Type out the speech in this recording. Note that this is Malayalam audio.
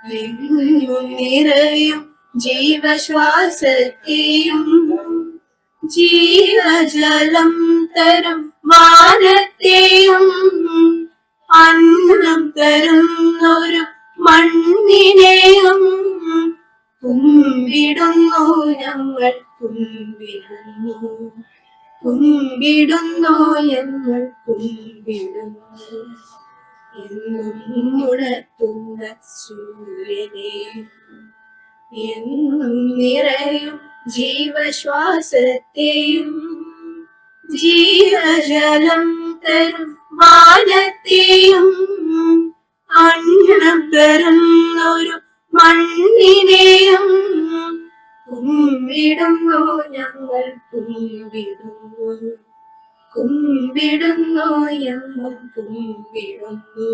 എങ്ങും നിറയും ജീവശ്വാസത്തെയും ജീവജലം തരും വാനത്തെയും അന്നം തരുന്നൊരു മണ്ണിനെയും കുമ്പിടുന്നു ഞങ്ങൾ കുമ്പിടുന്നു കുമ്പിടുന്നു ഞങ്ങൾ കുമ്പിടുന്നു എന്നും ഉണർത്തുന്ന സൂര്യനെ എന്നും നിറയും ജീവശ്വാസത്തെയും ജീവജലം തരും വാനത്തെയും അന്നം തരുന്നൊരു മണ്ണിനെയും കുമ്പിടുന്നു ഞങ്ങൾ കുമ്പിടുന്നു കുമ്പിടുന്നു ഞങ്ങൾ കുമ്പിടുന്നു